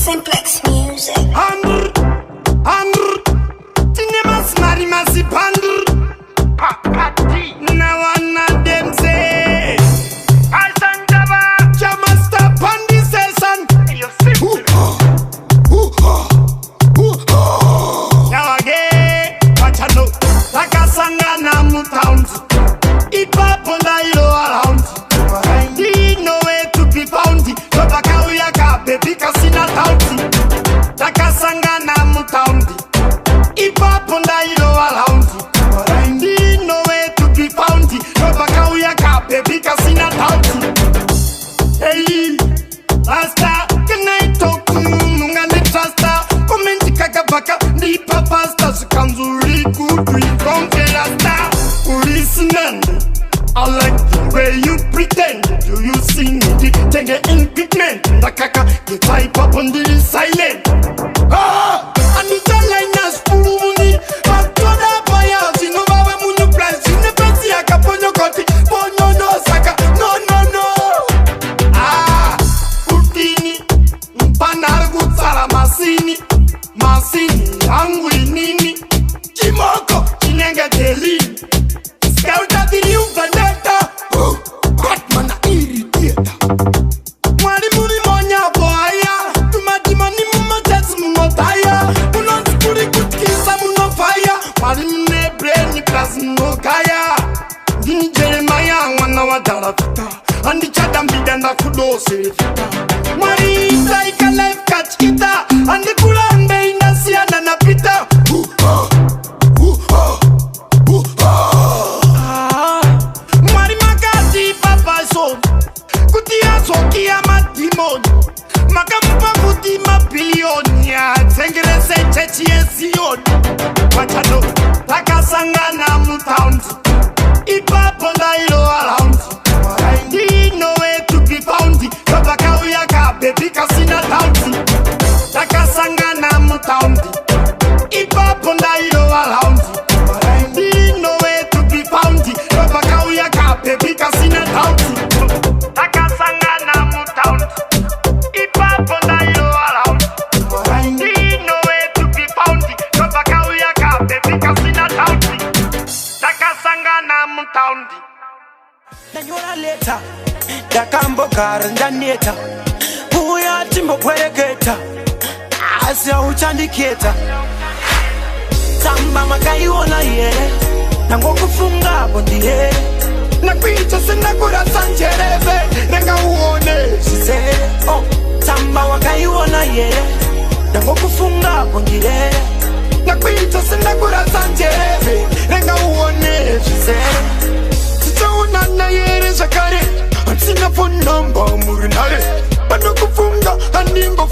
Simplex Music. Tinemas marimasi pandur. Now one of them say, I stand java. Jamasta pandi session. Now again, watch out no. Takasanga na mutaunt. Ipa ponda ilo around. He no way to be found. Tobaka uyaka baby kasina taunti. Takasanga na mutaunt. Ipa ponda ilo around. He no way to be found. Tobaka uyaka baby kasina taunti. Hey, Rasta, can I talk to you? Nungane trasta. Komenti kakabaka. Nipa pasta. Sukanzuri kutu ikonke Rasta. Listening, I like the way you pretend. Do you see me? Take it in pigment. The kaka, the type up on the silent. Ah, and the line is full of money. But to the buyers, you know, Baba Munu price. You never see a caponio coti. Ponyo no saka. No, no, no. Ah, Utini, Mpanagu Sara Masini. Masini, Angui Nini. Kimoko, Chinenga Deli. Scout the new vendetta. Batman irritator. Mwari muri monya boya. Tumati mani muma jets mumotaya. Munon skuri kutkisa munofaya. Mwari mune brain class munokaya. Dini Jeremiah wana wadala fita. Andi chadam bidenda kudose fita. Mwari like a life catch kita. Andi kulambe indasia na napita. Sokia madimon Makamupa kutima bilionia Tengere se chechi esion Wachano Takasanga na mutaunt Ipa ponda ilo around He no way to be found Kabaka uyaka baby kasina taunti Takasanga na mutaunt Ipa ponda ilo around He no way to be found Kabaka uyaka baby kasina taunti Nanyora later, Dakambo Karandaneta, Puya Timbo Puelegeta, Asia Uchandiketa, Samba Makaiona ye, Nangoku Funga Bondie, Napicha Senakura Sanchereve, Nanga Uone, she said, oh, Samba Wakaiona ye, Nangoku Funga Bondie, Napicha Senakura Sanchereve, Nanga Uone, she said. Nana yere zakare, ansina phone number murinare, pano kufunga, andingo